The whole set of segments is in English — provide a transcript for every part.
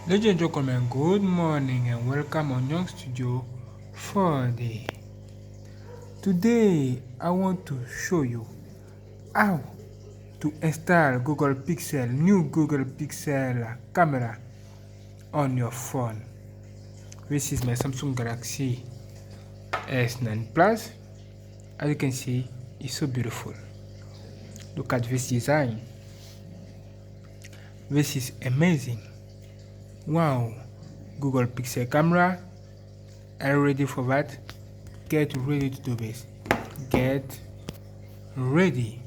Ladies and gentlemen, good morning and welcome on Young Studio for the today I want to show you how to install new Google Pixel camera on your phone. This is my Samsung Galaxy S9 Plus. As you can see, it's so beautiful. Look at this design. This is amazing. Wow, Google Pixel camera. Are you ready for that? Get ready to do this. Get ready.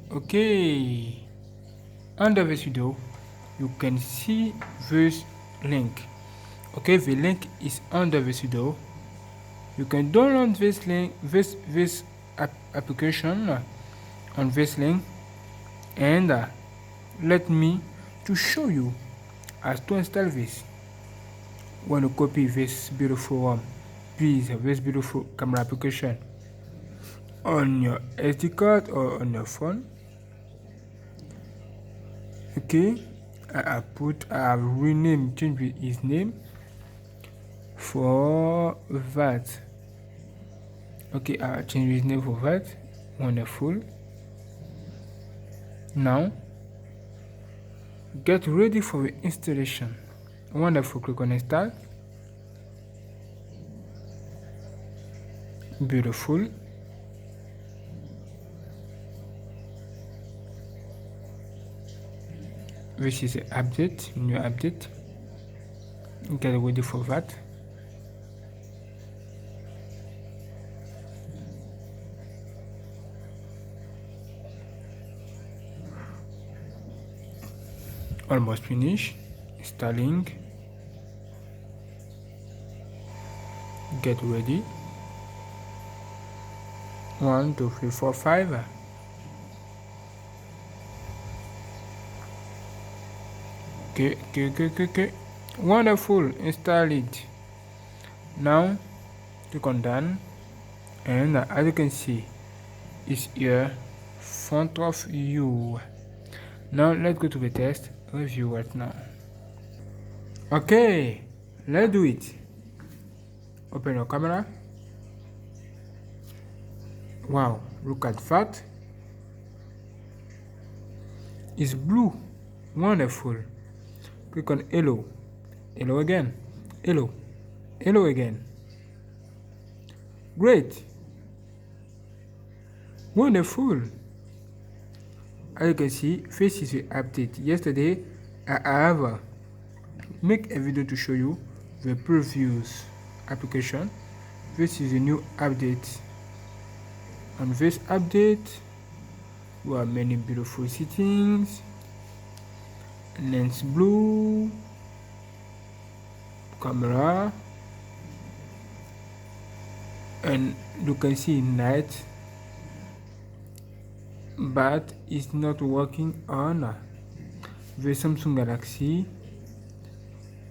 Okay, under this video you can see this link. Okay, the link is under this video. You can download this link, this application on this link, and let me to show you how to install this. When you copy this beautiful this beautiful camera application on your SD card or on your phone. Okay, I have renamed, changed his name for that. Okay, I changed his name for that. Wonderful. Now get ready for the installation. Wonderful. Click on install. Beautiful. This is an update, new update. Get ready for that. Almost finished. Installing. Get ready. 1, 2, 3, 4, 5. Okay. Wonderful. Install it. Now click on done, and as you can see, it's here in front of you. Now let's go to the test review right now. Okay, let's do it. Open your camera. Wow, look at that. It's blue. Wonderful. Click on hello. Hello again. Hello. Hello again. Great. Wonderful. As you can see, this is the update. Yesterday I have make a video to show you the previous application. This is a new update. On this update we have many beautiful settings. Lens blue, camera, and you can see night, but it's not working on the Samsung Galaxy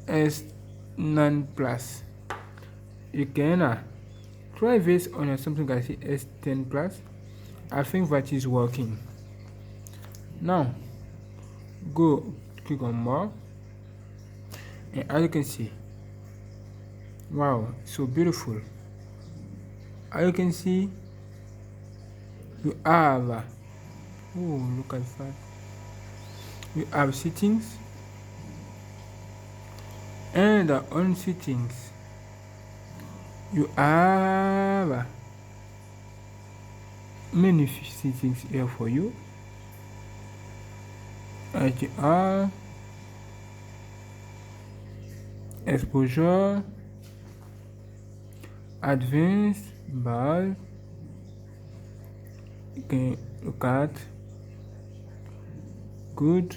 S9 Plus. You can try this on your Samsung Galaxy S10 Plus. I think that is working. Now go click on more, and as you can see, wow, so beautiful. As you can see, you have oh, look at that. You have settings, and on settings you have many settings here for you. HDR, exposure, advanced, ball. You can look at good,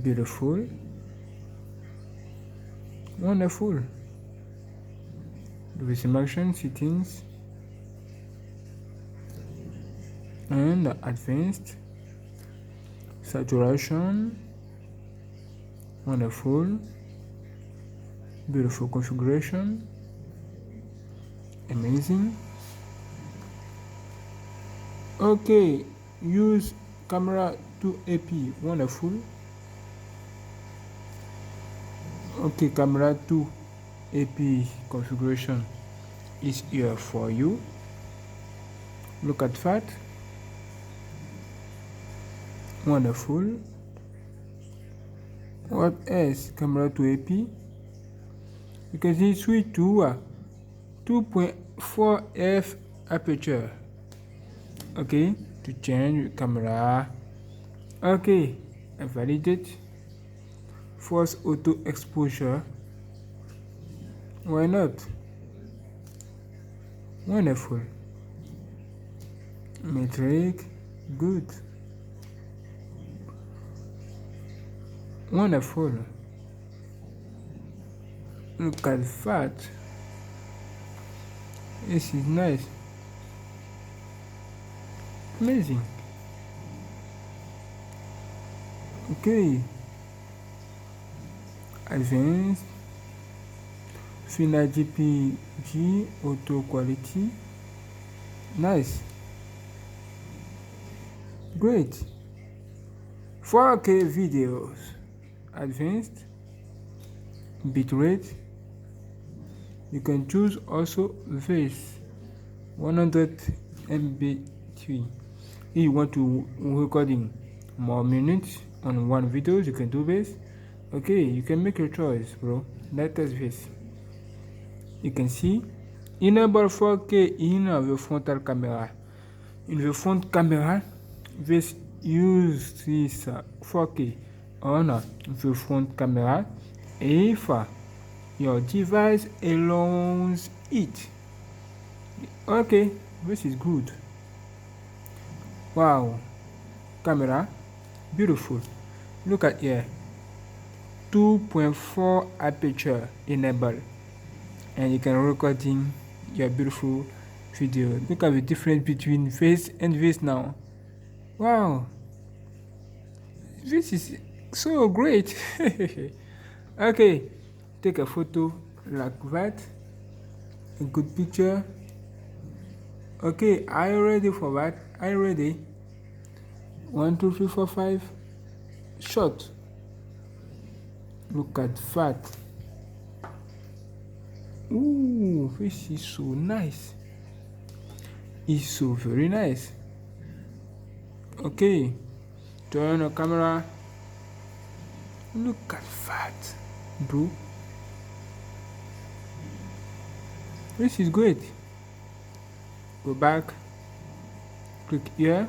beautiful, wonderful. The selection settings and advanced, saturation, wonderful, beautiful configuration, amazing. Okay, use camera 2AP, wonderful. Okay, camera 2 AP configuration is here for you. Look at that. Wonderful. What else? Camera 2 AP. You can see switch to 2.4 f aperture. Okay, to change camera. Okay, I validate. Force auto exposure. Why not? Wonderful. Metric. Good. Wonderful. Look at that. This is nice. Amazing. Okay. Advanced. Final GPG auto quality. Nice. Great. 4K videos. Advanced. Bitrate. You can choose also this 100 MB3. If you want to recording more minutes on one video, you can do this. Okay, you can make your choice, bro. Let us this. You can see enable 4K in the frontal camera. In the front camera, this use this 4K on the front camera if your device allows it. Okay, this is good. Wow, camera, beautiful. Look at here, 2.4 aperture enabled, and you can recording your beautiful video. Look at the difference between this and this now. Wow, this is so great. Okay, take a photo like that, a good picture. Okay, are you ready for that? Are you ready? 1 2 3 4 5 shot. Look at that. Ooh, this is so nice. It's so very nice. Okay, turn the camera. Look at that, bro. This is great. Go back, click here,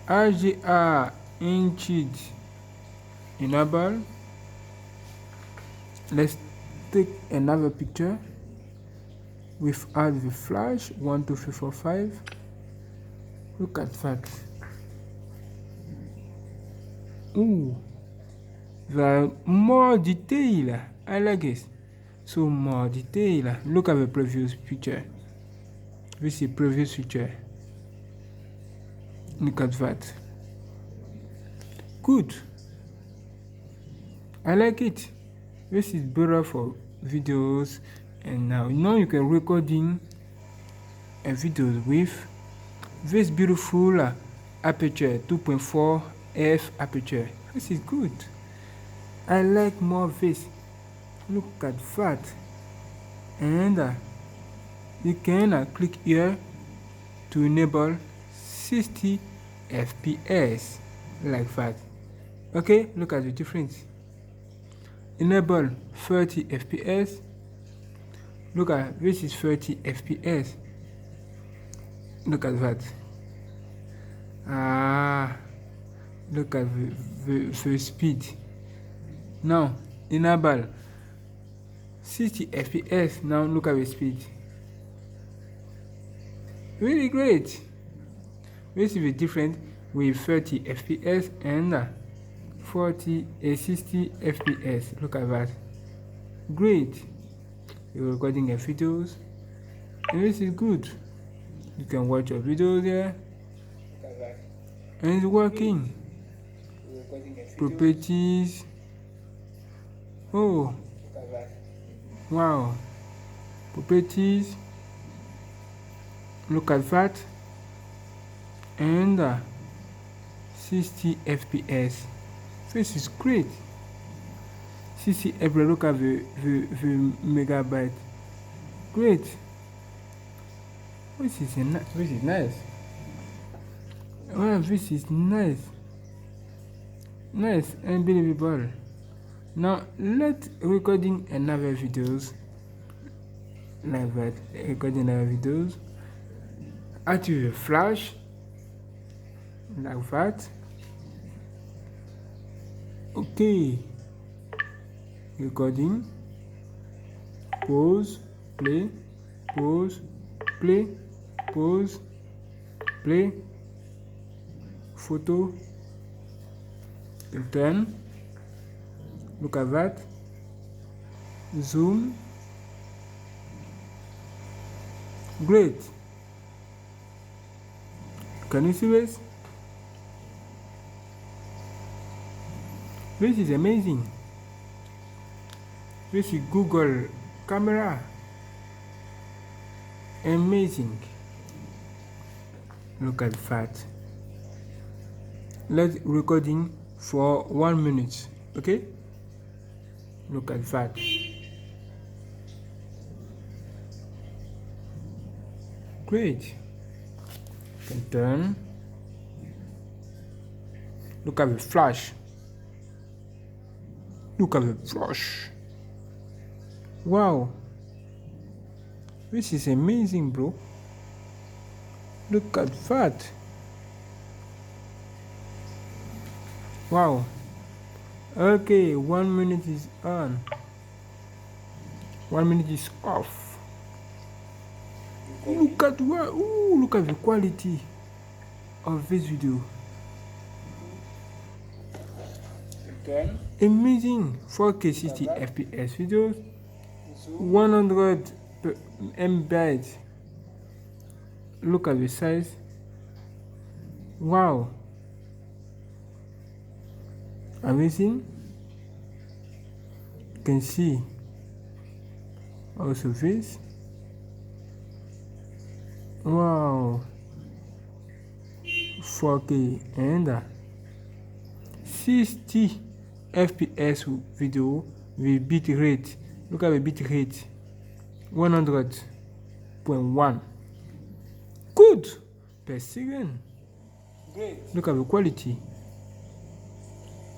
RGR inches enable. Let's take another picture without the flash. 1 2 3 4 5. Look at that. Ooh, there are more detail. I like it. So more detail. Look at the previous picture. This is previous picture. Look at that. Good. I like it. This is better for videos, and now you can recording a video with this beautiful aperture, 2.4 f aperture. This is good. I like more of this. Look at that. And you can click here to enable 60 fps like that. Okay, look at the difference. Enable 30 fps. Look at this is 30 fps. Look at that. Look at the speed. Now enable 60 fps. Now look at the speed. Really great. This is the difference with 30 fps and 60 fps. Look at that. Great. You're recording your videos, and this is good. You can watch your videos there, and it's working. Properties. Oh, wow. Properties. Look at that. And 60 fps. This is great. 60 every look at the megabyte. Great. This is nice. Wow, this is nice. Nice, unbelievable. Now let's recording another videos like that. Recording another videos. Activate the flash like that. Okay. Recording. Pause. Play. Pause. Play. Pause. Play. Photo. Turn. Look at that. Zoom. Great. Can you see this? This is amazing. This is Google camera. Amazing. Look at that. Let's recording for 1 minute. Okay? Look at that. Great. Can turn. Look at the flash. Look at the flash. Wow. This is amazing, bro. Look at that. Wow. Okay, 1 minute is on. 1 minute is off. Look at what? Ooh, look at the quality of this video. Again. Amazing 4K 60 FPS videos, 100 MB. Look at the size. Wow. Amazing. You can see also this. Wow. 4K and 60 FPS video with bit rate. Look at the bit rate. 100.1. Good per second. Great. Look at the quality.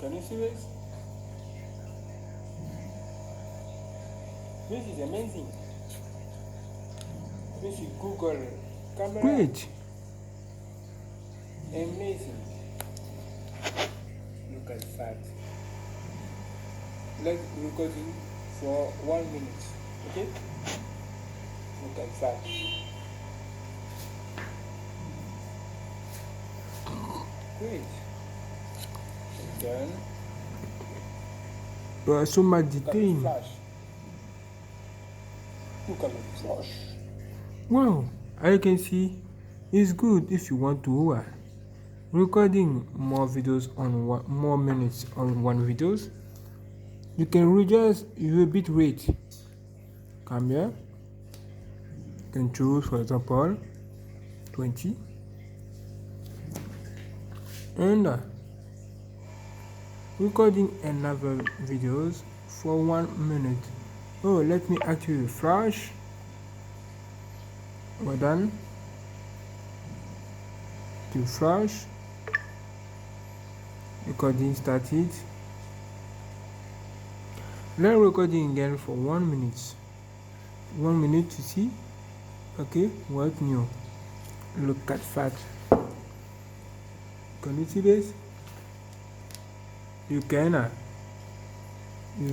Can you see this? This is amazing. This is Google camera. Great. Amazing. Look at that. Let's recording for 1 minute. Okay? Look at that. Great. Then so much detail. Look at the flash. Wow, I can see it's good if you want to recording more videos on more minutes on one videos. You can reduce your bit rate. Come here. You can choose, for example, 20 and recording another videos for 1 minute. Oh, let me activate the flash. Well done. To flash. Recording started. Now recording again for 1 minute. 1 minute to see. Okay, what new? Look at that. Can you see this? You can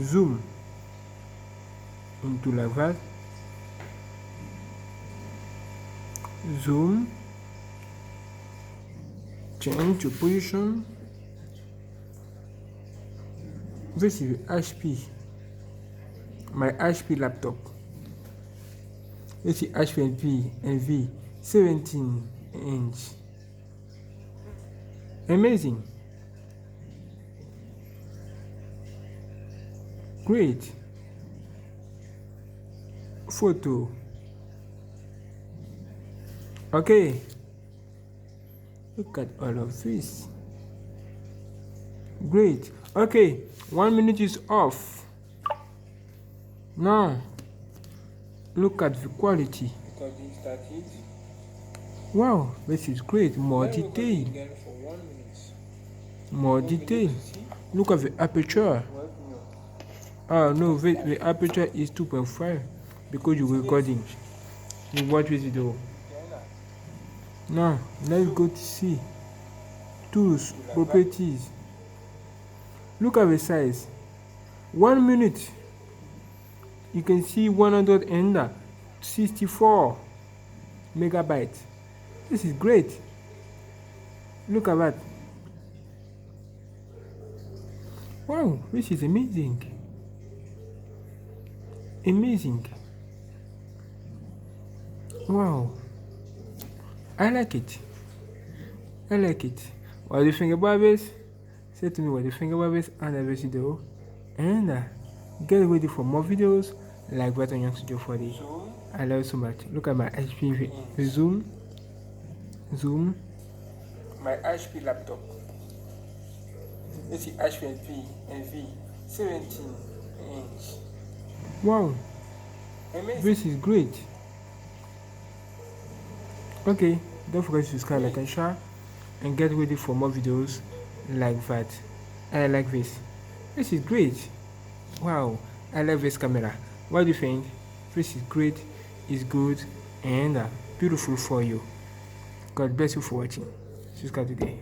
zoom into like that. Zoom. Change your position. This is HP. My HP laptop. This is HP NV 17 inch. Amazing. Great. Photo. Okay. Look at all of this. Great. Okay. 1 minute is off. Now look at the quality. Recording started. Wow, this is great. More Then detail. recording again for 1 minute. More 1 minute detail. to see. Look at the aperture. What no? Oh no, the aperture is 2.5 because you're recording. You watch this video. Now let's go to see tools, properties. Look at the size. 1 minute. You can see 164 megabytes. This is great. Look at that. Wow, this is amazing. Amazing. Wow. I like it. I like it. What do you think about this? Say to me what you think about this under this video. And get ready for more videos like that on GNANGSTUDIO 4D. I love you so much. Look at my HP zoom. My HP laptop. This is HP NV 17 inch. Wow. Amazing. This is great. Okay, don't forget to subscribe, like and share, and get ready for more videos like that. I like this. This is great. Wow, I love this camera. What do you think? This is great, it's good, and beautiful for you. God bless you for watching. Subscribe today.